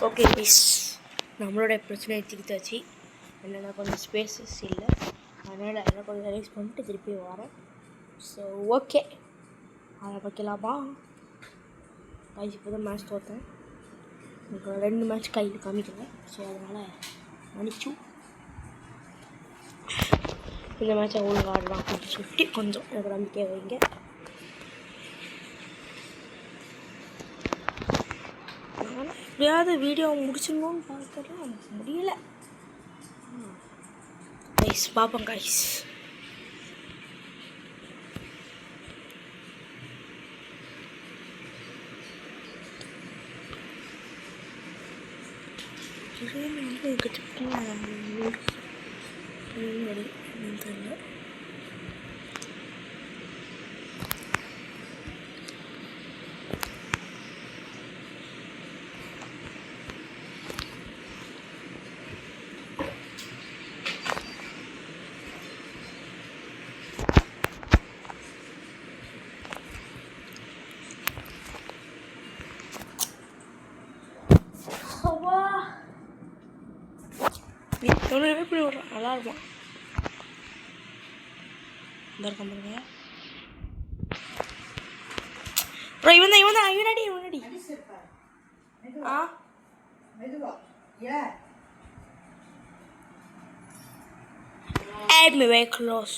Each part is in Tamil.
ஓகே மிஸ், நம்மளோட பிரச்சனையை தீர்த்தாச்சு. என்னென்னா கொஞ்சம் ஸ்பேசஸ் இல்லை, அதனால் அதெல்லாம் கொஞ்சம் ரிலீஸ் பண்ணிட்டு திருப்பி வரேன். ஸோ ஓகே, அதை வைக்கலாமா? கைஸ் இப்போ தான் மேட்ச் தோற்றேன். எனக்கு 2 மேட்ச் கையில் காமிக்கல. ஸோ அதனால் மன்னிச்சு இந்த மேட்சை ஒழுங்கு ஆடலாம் அப்படின்னு சொல்லிட்டு கொஞ்சம் எனக்கு நம்பிக்கை வைங்க. எப்படியாவது வீடியோ முடிச்சிடணும்னு பார்க்கலாம், முடியலை. கைஸ் பார்ப்போம் கைஸ். தெரியல. எப்படி விட்றான், நல்லா இருக்கும். இந்த இருக்க பாருங்க. அப்புறம் இவன் தான் இவனடி ஆ add me very close.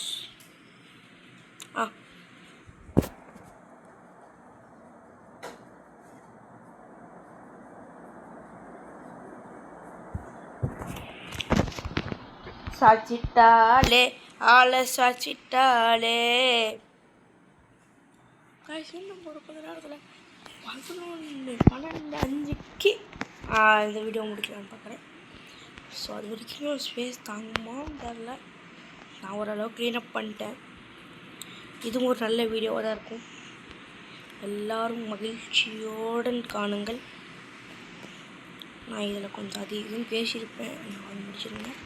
சாச்சிட்டாலே ஆளை சாச்சிட்டாலே. இன்னும் ஒரு 10 நேரத்தில் 11:05க்கு இந்த வீடியோ முடிக்கலான்னு பார்க்குறேன். ஸோ அது வரைக்கும் ஸ்பேஸ் தாங்குமான்னு தெரில. நான் ஓரளவு க்ளீனப் பண்ணிட்டேன். இதுவும் ஒரு நல்ல வீடியோவாக தான் இருக்கும். எல்லோரும் மகிழ்ச்சியோடு காணுங்கள். நான் இதில் கொஞ்சம் அதிகம் பேசியிருப்பேன், நான் வந்து முடிச்சிருந்தேன்.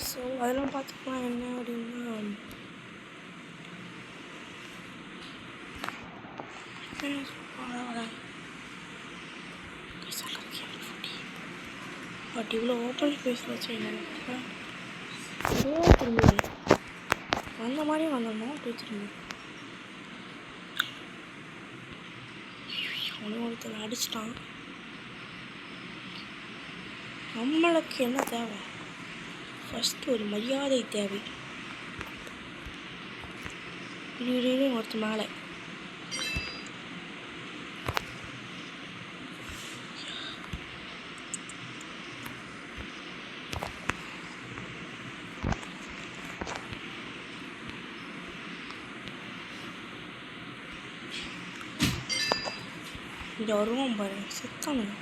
ஸோ அதெல்லாம் பார்த்துக்கலாம். என்ன அப்படின்னா பட் இவ்வளோ ஓப்பன் ஸ்பேஸில் வச்சு என்ன திரும்பி வந்த மாதிரியும் வந்துடணும். அப்படி திரும்பி அவனும் ஒருத்தர் அடிச்சிட்டான். நம்மளுக்கு என்ன தேவை? ஃபஸ்ட்டு ஒரு மரியாதை தேவை. திடீர்னு ஒருத்தர் மேலே இங்கே வருவோம் பாருங்க, செத்தானுங்க.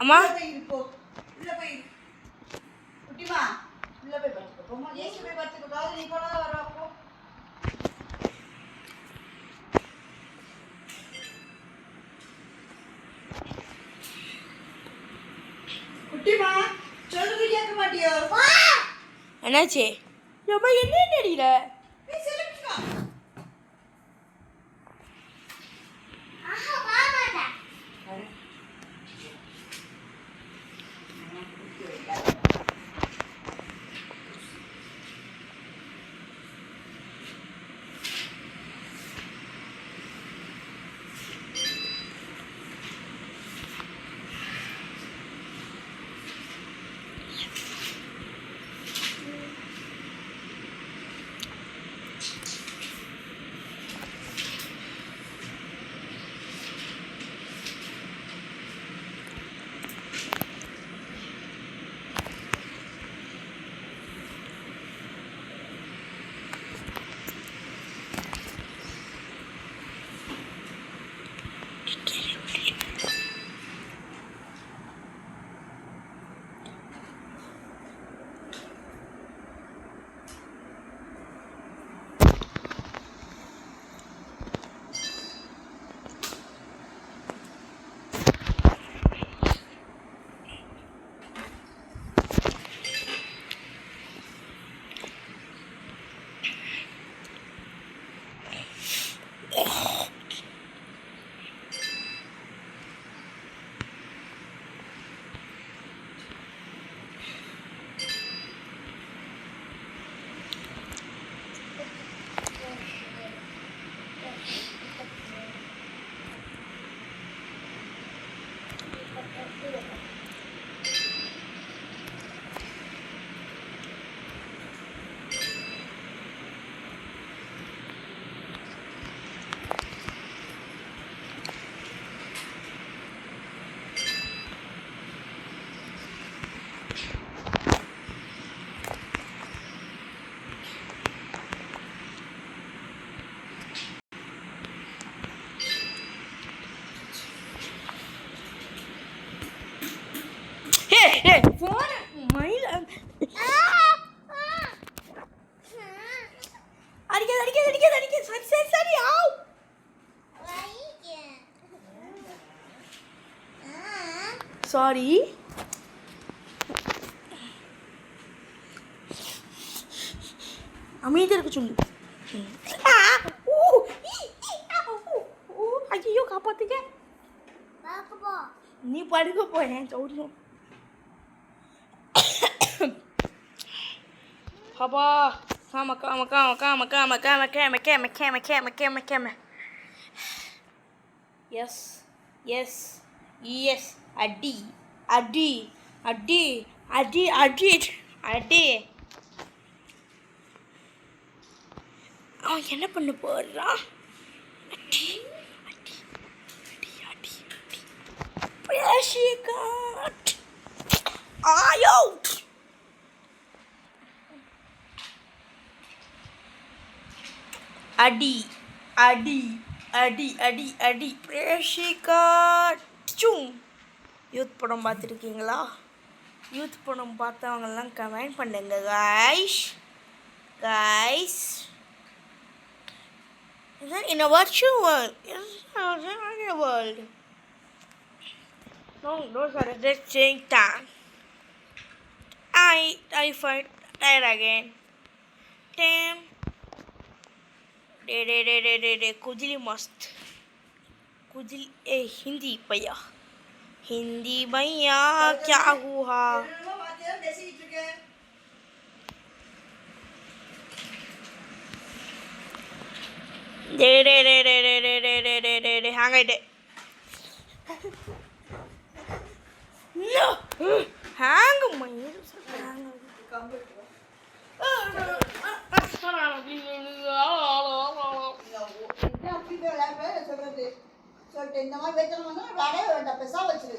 அம்மா என்னாச்சு? என்ன தெரியல. சாரி. அமைதியாக இருக்க சொல்லு. ஐயோ காப்பாத்துக்க. நீ படுக்க போயேன் சௌரியம். அப்பா காம. Yes yes yes. அடி அடி அடி அடி அடி அடி. அவன் என்ன பண்ண போறான்? அடி அடி அடி அடி அடி. பிரஷிகாட் ஆயோ. அடி அடி அடி அடி அடி. பிரஷிகாட். யூத் படம் பார்த்துருக்கீங்களா? யூத் படம் பார்த்தவங்கெல்லாம் கமெண்ட் பண்ணுங்க guys. Is that in a virtual world? Is that in a real world? No, those are the same time. I fight that again. Damn. De कुजली मस्त. कुजली हिंदी भैया. हिंदी भैया क्या हुआ? De hang it. No. Hang my hang. சொல்லிட்டு இந்த மாதிரி வைக்கணும்னா விளையாடவே வேண்டாம், பெருசா வச்சிரு.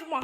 சும்மா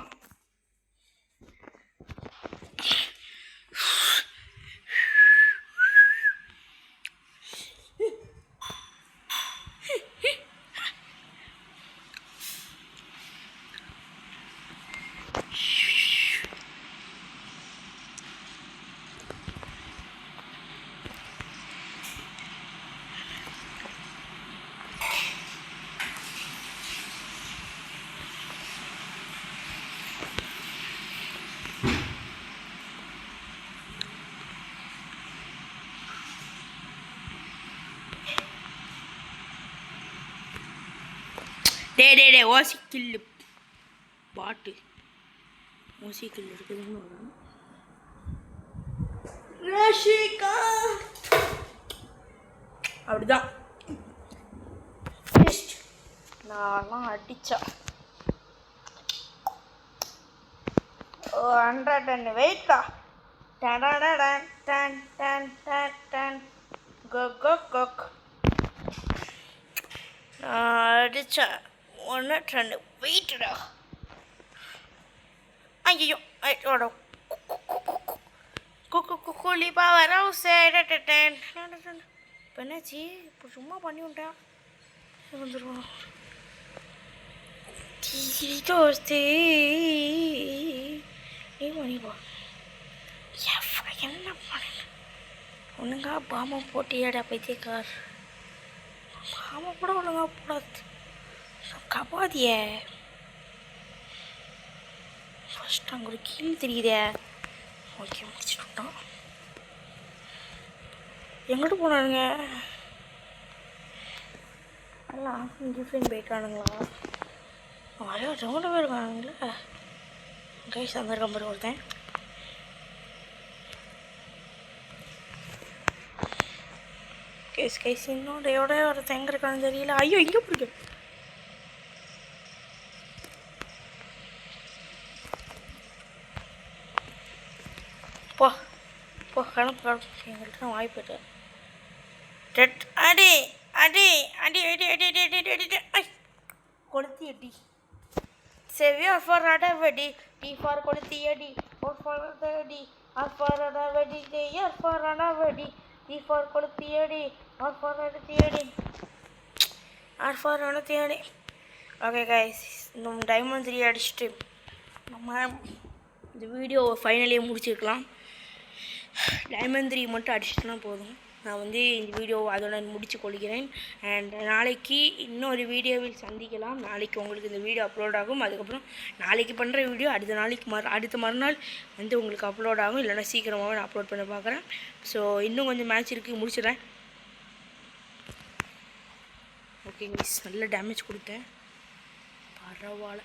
டே ஓசிக்கில்லு பாட்டு ஓசிக்கில் இருக்குதுன்னு வரும். அப்படிதான் நான்லாம் அடிச்சா 100 வெயிட்டா. அடிச்சா 102 வெயிட்டடா. ஐயோ கூலி பாவரா சேடன். இப்போ என்னாச்சு? இப்போ சும்மா பண்ணி விட்டேன் வந்துடுவோம். பண்ணிப்பா என்ன பண்ண ஒழுங்கா பாம்பை போட்டியாடா பைத்தியக்கார். பாம்பை கூட ஒழுங்கா போடாது கபாதிய. ஃபஸ்ட் அங்கே ஒரு கீழ் தெரியுதே. ஓகே முடிச்சுட்டோம். எங்கிட்ட போனானுங்க எல்லாம் டிஃப்ரெண்ட் போயிட்டானுங்களா? நிறையா 2 பேர் இருக்கானுங்களே. கைஸ் அந்த கம்பெனி ஒருத்தன் கைஸ் இன்னொடையோட ஒருத்தன் எங்கே இருக்கான்னு தெரியல. ஐயோ இங்கே பிடிக்கும். கிளம்பு எங்கள்கிட்ட வாய்ப்பு அடி அடி அடி அடி அடி அடி அடி அடி அடி கொளுத்தி அடி சரி ஃபார் அடவடி டி ஃபார் கொளுத்தி அடி ஓ ஃபார் அடி ஆர் ஃபார் அடவடி ஆர் ஃபார் அடவடி டி ஃபார் கொளுத்தி அடி ஆர் ஃபார் அடத்தி அடி ஆர் ஃபார் அடத்தி அடி ஓகே கைஸ் நம்ம டைமண்ட் 3 அடிச்சுட்டு நம்ம இந்த வீடியோ ஃபைனலியே முடிச்சிருக்கலாம். டைமண்ட் 3 மட்டும் அடிச்சிட்டுனா போதும். நான் வந்து இந்த வீடியோ அதோட முடித்து கொள்கிறேன். அண்ட் நாளைக்கு இன்னொரு வீடியோவில் சந்திக்கலாம். நாளைக்கு உங்களுக்கு இந்த வீடியோ அப்லோட் ஆகும். அதுக்கப்புறம் நாளைக்கு பண்ணுற வீடியோ அடுத்த மறுநாள் வந்து உங்களுக்கு அப்லோட் ஆகும். இல்லைனா சீக்கிரமாகவே நான் அப்லோட் பண்ண பார்க்குறேன். ஸோ இன்னும் கொஞ்சம் மேட்ச் இருக்குது, முடிச்சிடுறேன். ஓகே மிஸ், நல்ல டேமேஜ் கொடுத்தேன், பரவாயில்ல.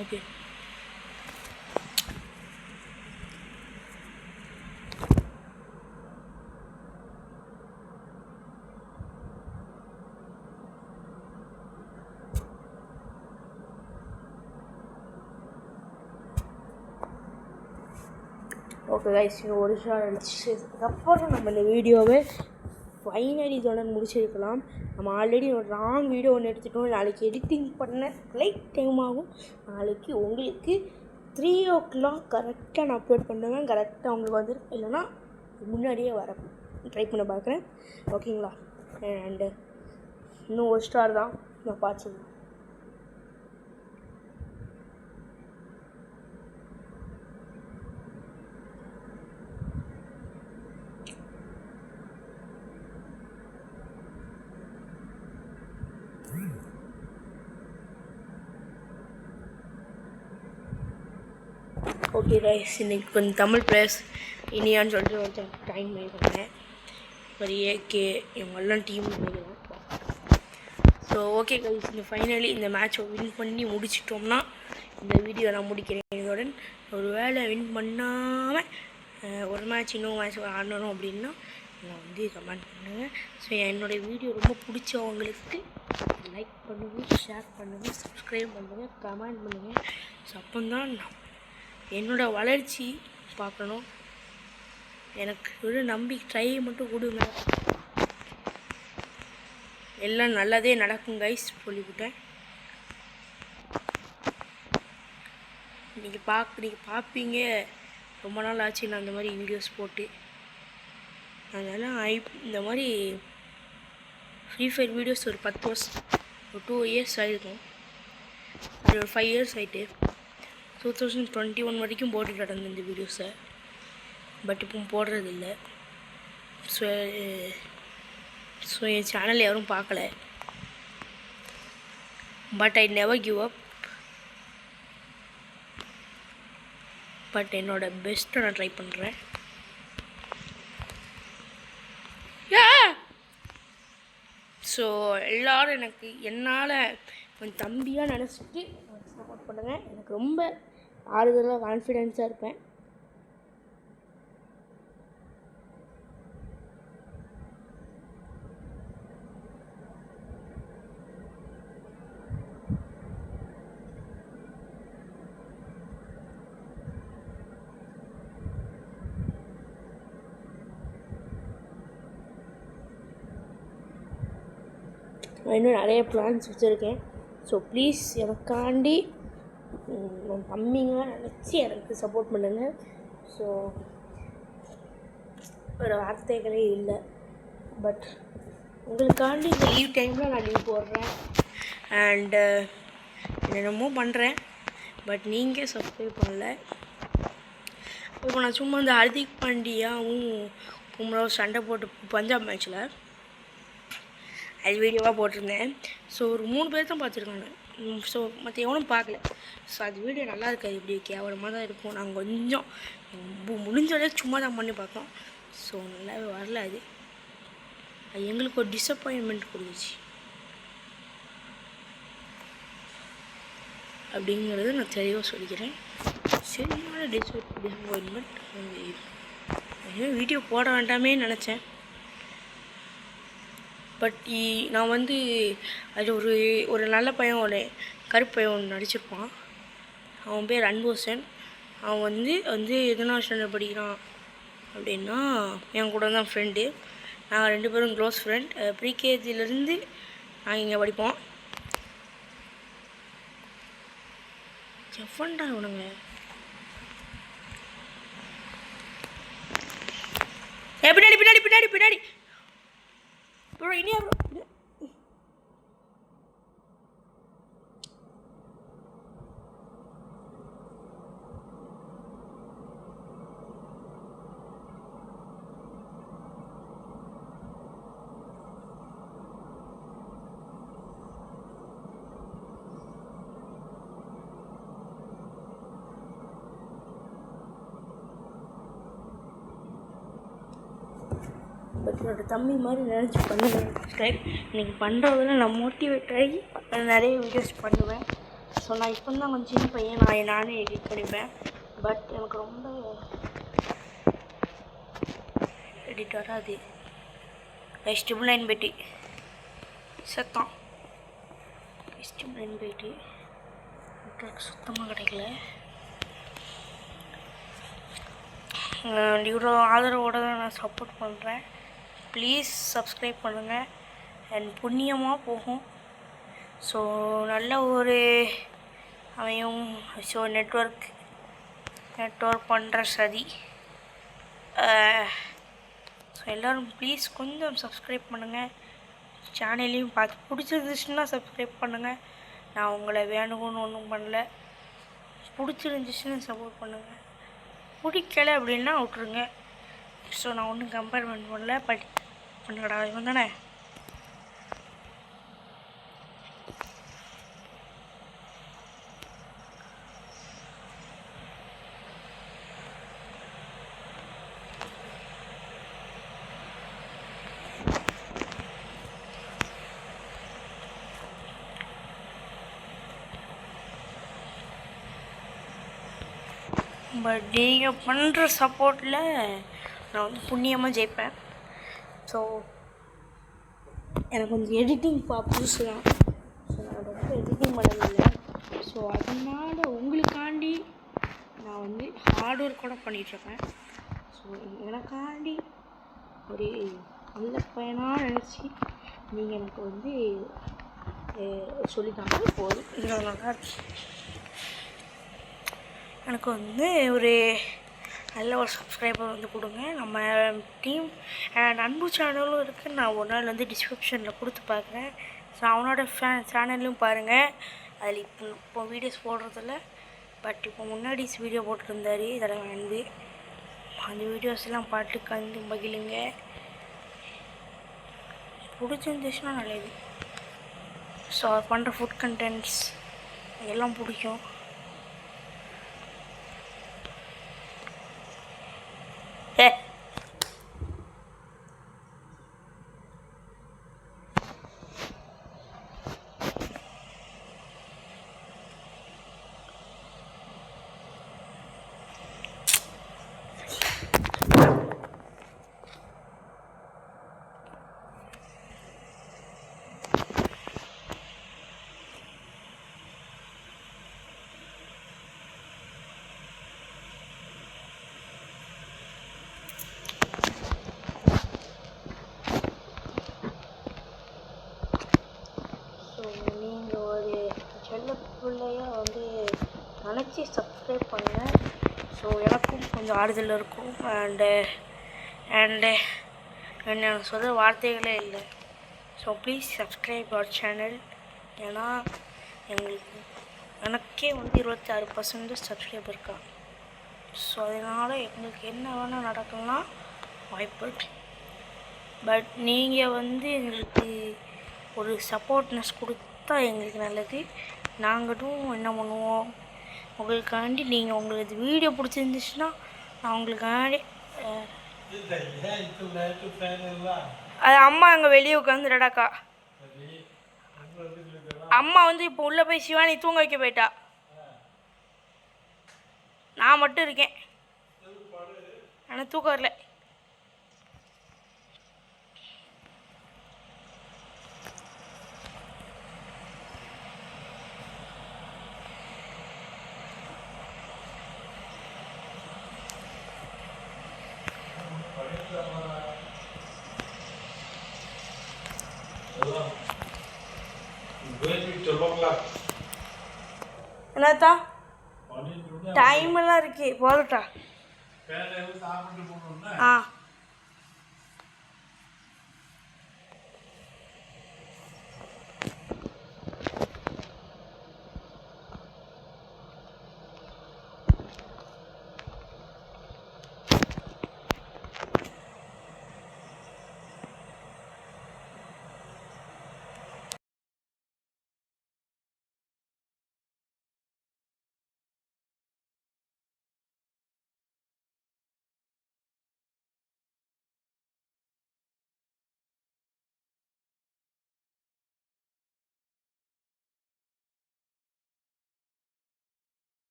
ஓகே ஓகே கைஸ், ஒரு ஷாட் அடிச்சதுக்கப்புறம் நம்ம இந்த வீடியோவை ஃபைனலி இதோட முடிச்சிருக்கலாம். நம்ம ஆல்ரெடி ஒரு ராங் வீடியோ ஒன்று எடுத்துட்டோம். நாளைக்கு எடிட்டிங் பண்ண லைட் டைம் ஆகும். நாளைக்கு உங்களுக்கு 3 o'clock கரெக்டாக நான் அப்லோட் பண்ணுவேன். கரெக்டாக உங்களுக்கு வந்துடும், இல்லைனா முன்னாடியே வர ட்ரை பண்ண பார்க்குறேன். ஓகேங்களா? அண்டு இன்னும் ஒரு ஸ்டார் தான் நான் பார்த்துருவேன். ஓகே கைஸ், இன்றைக்கி கொஞ்சம் தமிழ் பிளேயர்ஸ் இனியான்னு சொல்லிட்டு ஒருத்தன் டைம் பண்ணி பண்ணேன். ஒரு ஏகே இவங்கெல்லாம் டீம் பண்ணிக்கலாம். ஸோ ஓகே கைஸ், இந்த ஃபைனலி இந்த மேட்சை வின் பண்ணி முடிச்சிட்டோம்னா இந்த வீடியோ நான் முடிக்கிறேன். இதோடன் ஒரு வேளை வின் பண்ணாமல் ஒரு மேட்ச் இன்னொரு மேட்ச் ஆடணும் அப்படின்னா நான் வந்து கமெண்ட் பண்ணுவேன். ஸோ என்னோடய வீடியோ ரொம்ப பிடிச்சவங்களுக்கு லைக் பண்ணுங்கள், ஷேர் பண்ணுங்கள், சப்ஸ்கிரைப் பண்ணுங்கள், கமெண்ட் பண்ணுங்கள். ஸோ அப்போதான் என்னோடய வளர்ச்சி பார்க்கணும். எனக்கு ஒரு ட்ரை மட்டும் கொடுங்க, எல்லாம் நல்லதே நடக்கும் கைஸ் சொல்லிவிட்டேன். நீங்கள் பார்ப்பீங்க, ரொம்ப நாள் ஆச்சு நான் இந்த மாதிரி வீடியோஸ் போட்டு. அதனால் இந்த மாதிரி ஃப்ரீ ஃபயர் வீடியோஸ் ஒரு 10 வருஷம், ஒரு 2 years ஆகிருக்கும். அது ஒரு 5 years ஆகிட்டு 2021 வரைக்கும் போட்டுட்டு நடந்தேன் இந்த வீடியோஸை. பட் இப்போ போடுறதில்ல. ஸோ என் சேனல் யாரும் பார்க்கல. But I never give up. But என்னோடய பெஸ்ட்டை நான் ட்ரை பண்ணுறேன். ஸோ எல்லோரும் எனக்கு என்னால் கொஞ்சம் தம்பியாக நினச்சிட்டு சப்போர்ட் பண்ணுங்கள். எனக்கு ரொம்ப ஆறுதலாக கான்ஃபிடென்ஸாக இருப்பேன். இன்னும் நிறைய பிளான்ஸ் வச்சுருக்கேன். ஸோ ப்ளீஸ் எனக்காண்டி நான் தம்பிங்க நினச்சி எனக்கு சப்போர்ட் பண்ணுங்கள். ஸோ ஒரு வார்த்தைகளே இல்லை. பட் உங்களுக்காண்டி இந்த லீவ் டைமில் நான் லீவ் போடுறேன். அண்டு என்னென்னமோ பண்ணுறேன். பட் நீங்கள் சப்ஸ்கிரைப் பண்ணல. இப்போ நான் சும்மா இந்த ஹர்திக் பாண்டியாவும் பும்ராவும் சண்டை போட்டு பஞ்சாப் மேட்ச்சில் அது வீடியோவாக போட்டிருந்தேன். ஸோ ஒரு 3 பேர் தான் பார்த்துருக்காங்க. ஸோ மற்ற எவனும் பார்க்கல. ஸோ அது வீடியோ நல்லா இருக்காது, இப்படி கேவலமாக தான் இருக்கும். நாங்கள் கொஞ்சம் முடிஞ்ச அளவுக்கு சும்மா தான் பண்ணி பார்த்தோம். ஸோ நல்லாவே வரல. அது எங்களுக்கு ஒரு டிஸப்பாயின்மெண்ட் கொடுத்துச்சு. அப்படிங்கிறத நான் தெளிவாக சொல்லிக்கிறேன். சரியான டிஸப்பாயின்மெண்ட் இன்னும் வீடியோ போட வேண்டாமே நினச்சேன். பட் நான் வந்து அது ஒரு நல்ல பையன், ஒரு கருப்பு பையன் ஒன்று நடிச்சிருப்பான். அவன் பேர் அன்போசன். அவன் வந்து எதனா ஸ்டாண்டர்ட் படிக்கிறான் அப்படின்னா என் கூட தான் ஃப்ரெண்டு. நாங்கள் 2 பேரும் க்ளோஸ் ஃப்ரெண்ட். ப்ரீகேஜிலேருந்து நாங்கள் இங்கே படிப்போம். எவ்வளோண்டா இவனுங்க பின்னாடி பின்னாடி பின்னாடி பின்னாடி ப்ரோ இனியா ப்ரோ. பட் என்னோட தம்பி மாதிரி நினச்சி பண்ணுவேன் சப்ஸ்கிரைப். இன்றைக்கி பண்ணுறதுல நான் மோட்டிவேட் ஆகி நிறைய வீடியோஸ் பண்ணுவேன். ஸோ நான் இப்போ தான் கொஞ்சம் சின்ன பையன், நானே எடிட் பண்ணிப்பேன். பட் எனக்கு ரொம்ப எடிட் வராது. வெஜிடபிள் லைன் பேட்டி சத்தம், வெஜிடபிள் லைன் பேட்டி நெட்வொர்க் சுத்தமாக கிடைக்கல. இவ்வளோ ஆதரவோடு தான் நான் சப்போர்ட் பண்ணுறேன். ப்ளீஸ் சப்ஸ்கிரைப் பண்ணுங்கள். அண்ட் புண்ணியமாக போகும். ஸோ நல்ல ஒரு அமையும். ஸோ நெட்வொர்க் பண்ணுற சதி. ஸோ எல்லோரும் ப்ளீஸ் கொஞ்சம் சப்ஸ்கிரைப் பண்ணுங்கள். சேனலையும் பார்த்து பிடிச்சிருந்துச்சுன்னா சப்ஸ்கிரைப் பண்ணுங்கள். நான் உங்களை வேணும்னு ஒன்றும் பண்ணல. பிடிச்சிருந்துச்சுன்னு சப்போர்ட் பண்ணுங்கள். பிடிக்கலை அப்படின்னா விட்ருங்க. ஸோ நான் ஒன்றும் கம்பேர்மெண்ட் பண்ணல. பட் பண்ணடா இவன் தானே. பட் நீங்கள் பண்ணுற சப்போர்ட்டில் நான் வந்து புண்ணியமாக ஜெயிப்பேன். ஸோ எனக்கு கொஞ்சம் எடிட்டிங் புதுசு தான். ஸோ நான் ரொம்ப எடிட்டிங் பண்ணதில்லை. ஸோ அதனால் உங்களுக்காண்டி நான் வந்து ஹார்ட் ஒர்க் கூட பண்ணிகிட்ருக்கேன். ஸோ எனக்காண்டி ஒரு நல்ல பையனாக நினச்சி நீங்கள் எனக்கு வந்து சொல்லித்தாங்க போதும். இதனால எனக்கு வந்து ஒரு நல்ல ஒரு சப்ஸ்கிரைபர் வந்து கொடுங்க. நம்ம டீம் அன்பு சேனலும் இருக்குது. நான் ஒரு நாள் வந்து டிஸ்கிரிப்ஷனில் கொடுத்து பார்க்குறேன். ஸோ அவனோட சேனல்லையும் பாருங்கள். அதில் இப்போ வீடியோஸ் போடுறதில்ல. பட் இப்போ முன்னாடி வீடியோ போட்டுருந்தார் இதெல்லாம் வந்து அந்த வீடியோஸ்லாம் பாட்டு கண்டு மகிழுங்க. பிடிச்சிருந்துச்சுன்னா நல்லது. ஸோ அவர் பண்ணுற ஃபுட் கண்டென்ட்ஸ் எல்லாம் பிடிக்கும். நீங்கள் ஒரு செல்ல பிள்ளையாக வந்து நினச்சி சப்ஸ்கிரைப் பண்ணுங்கள். ஸோ எனக்கும் கொஞ்சம் ஆறுதல் இருக்கும். அண்டு என்ன சொல்கிற வார்த்தைகளே இல்லை. ஸோ ப்ளீஸ் சப்ஸ்கிரைப் அவர் சேனல். ஏன்னா எனக்கே வந்து 26% சப்ஸ்கிரைப் இருக்கா. ஸோ அதனால் எங்களுக்கு என்ன வேணால் நடக்கலாம் வாய்ப்பு இருக்கு. பட் நீங்கள் வந்து எங்களுக்கு ஒரு சப்போர்ட்னஸ் கொடுத்தா எங்களுக்கு நல்லது. நாங்களும் என்ன பண்ணுவோம் உங்களுக்காண்டி. நீங்கள் உங்களுக்கு வீடியோ பிடிச்சிருந்துச்சுன்னா நான் உங்களுக்காண்டி அது அம்மா அங்கே வெளியே உட்காந்துடாக்கா. அம்மா வந்து இப்போ உள்ளே போய் சிவானி தூங்க வைக்க போயிட்டா. நான் மட்டும் இருக்கேன். ஆனால் தூக்கம் வரல. என்னத்தா டைம் எல்லாம் இருக்கு போகட்டா ஆ